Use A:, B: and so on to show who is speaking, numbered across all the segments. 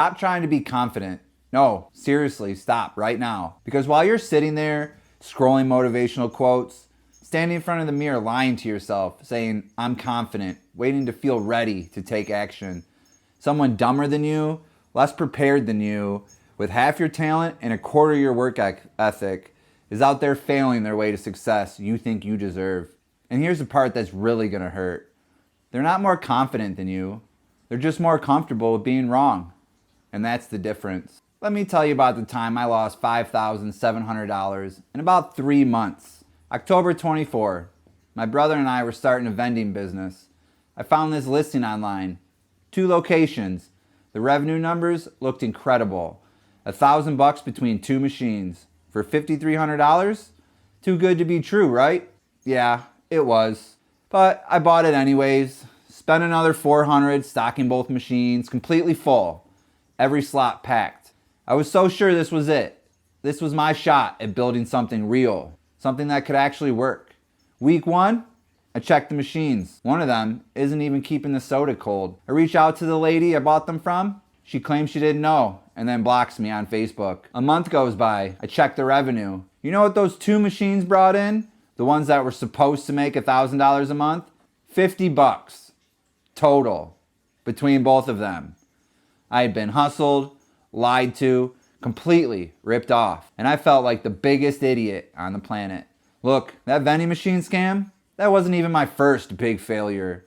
A: Stop trying to be confident. No, seriously, stop right now. Because while you're sitting there scrolling motivational quotes, standing in front of the mirror lying to yourself, saying, I'm confident, waiting to feel ready to take action, someone dumber than you, less prepared than you, with half your talent and a quarter your work ethic, is out there failing their way to success you think you deserve. And here's the part that's really gonna hurt. They're not more confident than you. They're just more comfortable with being wrong. And that's the difference. Let me tell you about the time I lost $5,700 in about 3 months. October 24, my brother and I were starting a vending business. I found this listing online. 2 locations. The revenue numbers looked incredible. $1,000 between 2 machines. For $5,300? Too good to be true, right? Yeah, it was. But I bought it anyways. Spent another $400 stocking both machines, completely full. Every slot packed. I was so sure this was it. This was my shot at building something real. Something that could actually work. Week 1, I checked the machines. One of them isn't even keeping the soda cold. I reach out to the lady I bought them from. She claims she didn't know and then blocks me on Facebook. A month goes by. I check the revenue. You know what those 2 machines brought in? The ones that were supposed to make $1,000 a month? $50 total between both of them. I had been hustled, lied to, completely ripped off, and I felt like the biggest idiot on the planet. Look, that vending machine scam, that wasn't even my first big failure.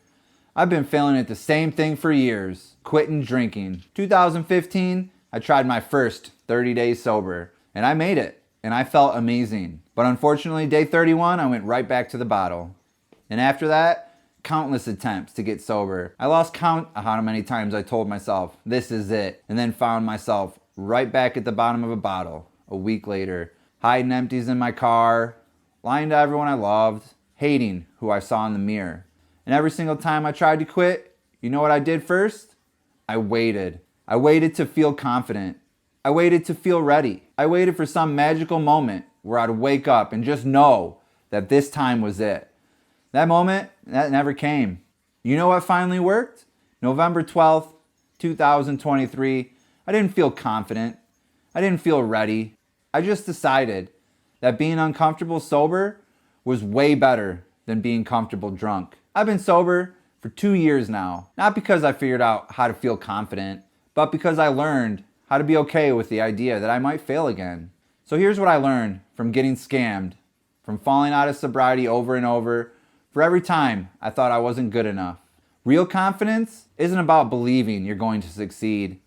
A: I've been failing at the same thing for years, quitting drinking. 2015, I tried my first 30 days sober, and I made it, and I felt amazing. But unfortunately, day 31, I went right back to the bottle. And after that, countless attempts to get sober. I lost count of how many times I told myself, this is it, and then found myself right back at the bottom of a bottle a week later, hiding empties in my car, lying to everyone I loved, hating who I saw in the mirror. And every single time I tried to quit, you know what I did first? I waited. I waited to feel confident. I waited to feel ready. I waited for some magical moment where I'd wake up and just know that this time was it. That moment, that never came. You know what finally worked? November 12th, 2023, I didn't feel confident. I didn't feel ready. I just decided that being uncomfortable sober was way better than being comfortable drunk. I've been sober for 2 years now, not because I figured out how to feel confident, but because I learned how to be okay with the idea that I might fail again. So here's what I learned from getting scammed, from falling out of sobriety over and over, for every time I thought I wasn't good enough. Real confidence isn't about believing you're going to succeed.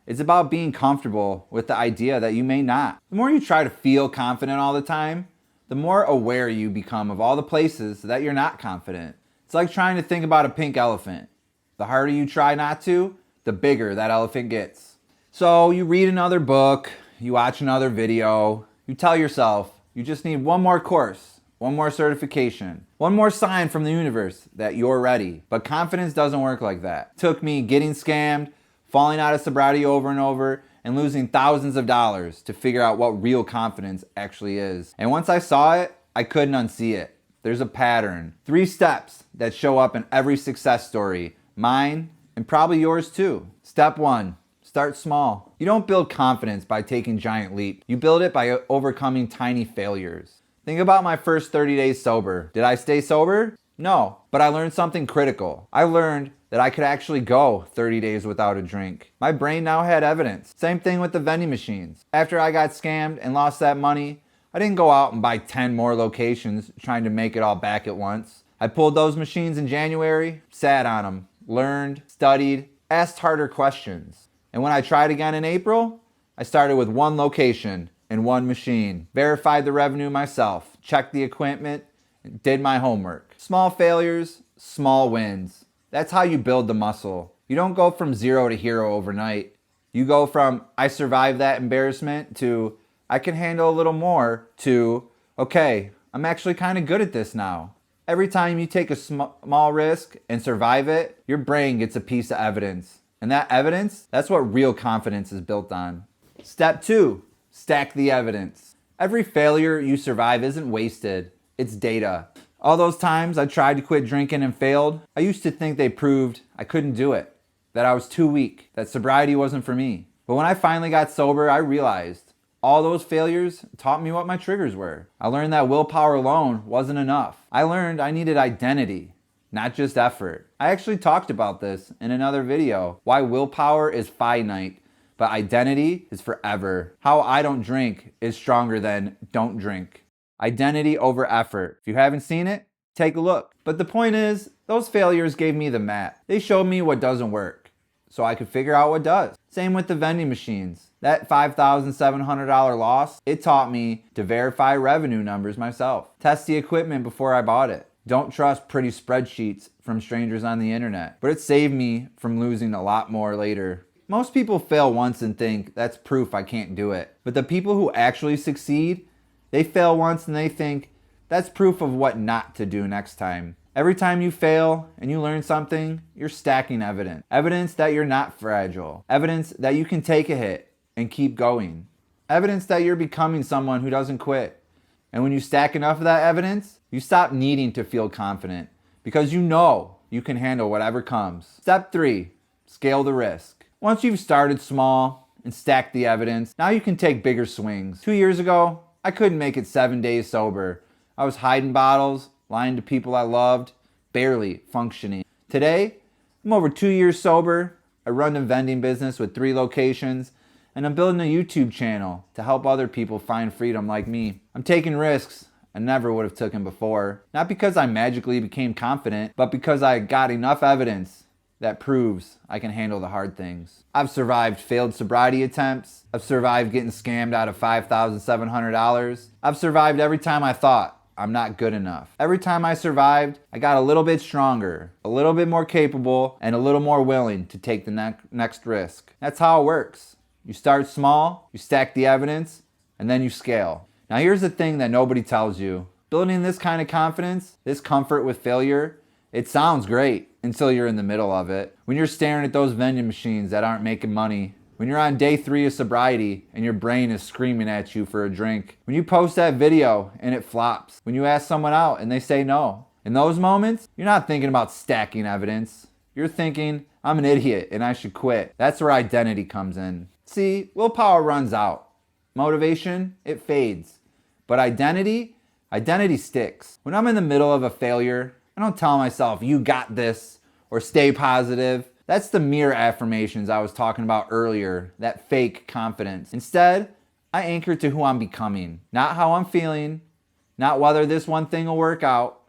A: It's about being comfortable with the idea that you may not. The more you try to feel confident all the time, the more aware you become of all the places that you're not confident. It's like trying to think about a pink elephant. The harder you try not to, the bigger that elephant gets. So you read another book, you watch another video, you tell yourself you just need one more course, one more certification, one more sign from the universe that you're ready. But confidence doesn't work like that. It took me getting scammed, falling out of sobriety over and over, and losing thousands of dollars to figure out what real confidence actually is. And once I saw it, I couldn't unsee it. There's a pattern. 3 steps that show up in every success story, mine and probably yours too. Step 1, start small. You don't build confidence by taking giant leaps. You build it by overcoming tiny failures. Think about my first 30 days sober. Did I stay sober? No, but I learned something critical. I learned that I could actually go 30 days without a drink. My brain now had evidence. Same thing with the vending machines. After I got scammed and lost that money, I didn't go out and buy 10 more locations trying to make it all back at once. I pulled those machines in January, sat on them, learned, studied, asked harder questions. And when I tried again in April, I started with 1 location and 1 machine, verified the revenue myself, checked the equipment, and did my homework. Small failures, small wins. That's how you build the muscle. You don't go from 0 to hero overnight. You go from, I survived that embarrassment, to, I can handle a little more, to, okay, I'm actually kind of good at this now. Every time you take a small risk and survive it, your brain gets a piece of evidence. And that evidence, that's what real confidence is built on. Step 2, stack the evidence. Every failure you survive isn't wasted, it's data. All those times I tried to quit drinking and failed, I used to think they proved I couldn't do it, that I was too weak, that sobriety wasn't for me. But when I finally got sober, I realized all those failures taught me what my triggers were. I learned that willpower alone wasn't enough. I learned I needed identity, not just effort. I actually talked about this in another video, why willpower is finite, but identity is forever. How I don't drink is stronger than don't drink. Identity over effort. If you haven't seen it, take a look. But the point is, those failures gave me the map. They showed me what doesn't work, so I could figure out what does. Same with the vending machines. That $5,700 loss, it taught me to verify revenue numbers myself. Test the equipment before I bought it. Don't trust pretty spreadsheets from strangers on the internet. But it saved me from losing a lot more later. Most people fail once and think that's proof I can't do it. But the people who actually succeed, they fail once and they think that's proof of what not to do next time. Every time you fail and you learn something, you're stacking evidence. Evidence that you're not fragile. Evidence that you can take a hit and keep going. Evidence that you're becoming someone who doesn't quit. And when you stack enough of that evidence, you stop needing to feel confident because you know you can handle whatever comes. Step 3, scale the risk. Once you've started small and stacked the evidence, now you can take bigger swings. 2 years ago, I couldn't make it 7 days sober. I was hiding bottles, lying to people I loved, barely functioning. Today, I'm over 2 years sober. I run a vending business with 3 locations, and I'm building a YouTube channel to help other people find freedom like me. I'm taking risks I never would have taken before. Not because I magically became confident, but because I got enough evidence that proves I can handle the hard things. I've survived failed sobriety attempts. I've survived getting scammed out of $5,700. I've survived every time I thought I'm not good enough. Every time I survived, I got a little bit stronger, a little bit more capable, and a little more willing to take the next risk. That's how it works. You start small, you stack the evidence, and then you scale. Now here's the thing that nobody tells you. Building this kind of confidence, this comfort with failure, it sounds great until you're in the middle of it. When you're staring at those vending machines that aren't making money. When you're on day 3 of sobriety and your brain is screaming at you for a drink. When you post that video and it flops. When you ask someone out and they say no. In those moments, you're not thinking about stacking evidence. You're thinking, I'm an idiot and I should quit. That's where identity comes in. See, willpower runs out. Motivation, it fades. But identity sticks. When I'm in the middle of a failure, I don't tell myself, you got this, or stay positive. That's the mere affirmations I was talking about earlier, that fake confidence. Instead, I anchor to who I'm becoming, not how I'm feeling, not whether this one thing will work out,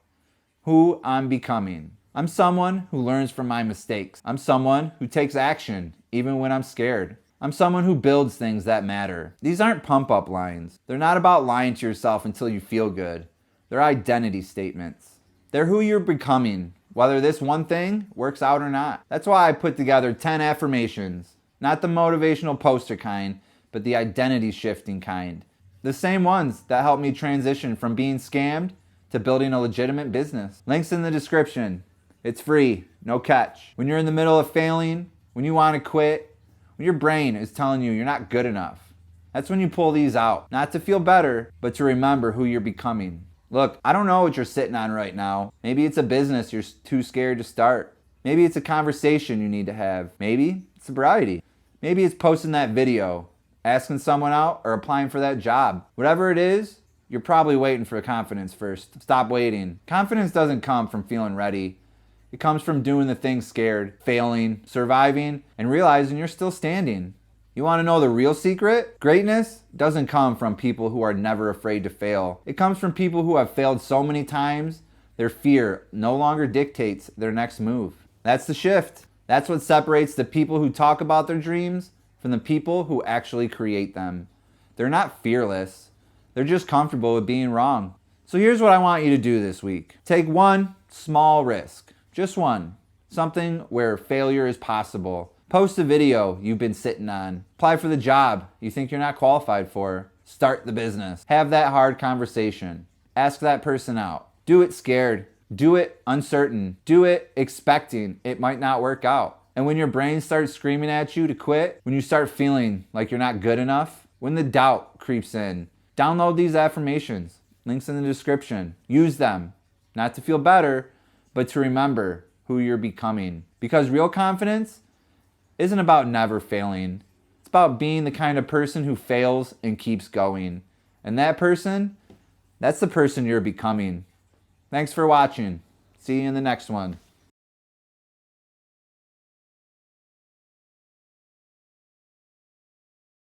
A: who I'm becoming. I'm someone who learns from my mistakes. I'm someone who takes action, even when I'm scared. I'm someone who builds things that matter. These aren't pump-up lines. They're not about lying to yourself until you feel good. They're identity statements. They're who you're becoming, whether this one thing works out or not. That's why I put together 10 affirmations. Not the motivational poster kind, but the identity shifting kind. The same ones that helped me transition from being scammed to building a legitimate business. Links in the description. It's free, no catch. When you're in the middle of failing, when you want to quit, when your brain is telling you you're not good enough, that's when you pull these out. Not to feel better, but to remember who you're becoming. Look, I don't know what you're sitting on right now. Maybe it's a business you're too scared to start. Maybe it's a conversation you need to have. Maybe it's sobriety. Maybe it's posting that video, asking someone out, or applying for that job. Whatever it is, you're probably waiting for confidence first. Stop waiting. Confidence doesn't come from feeling ready. It comes from doing the things scared, failing, surviving, and realizing you're still standing. You want to know the real secret? Greatness doesn't come from people who are never afraid to fail. It comes from people who have failed so many times, their fear no longer dictates their next move. That's the shift. That's what separates the people who talk about their dreams from the people who actually create them. They're not fearless. They're just comfortable with being wrong. So here's what I want you to do this week. Take one small risk. Just one. Something where failure is possible. Post a video you've been sitting on. Apply for the job you think you're not qualified for. Start the business. Have that hard conversation. Ask that person out. Do it scared. Do it uncertain. Do it expecting it might not work out. And when your brain starts screaming at you to quit, when you start feeling like you're not good enough, when the doubt creeps in, download these affirmations. Links in the description. Use them. Not to feel better, but to remember who you're becoming. Because real confidence isn't about never failing. It's about being the kind of person who fails and keeps going. And that person, that's the person you're becoming. Thanks for watching. See you in the next one.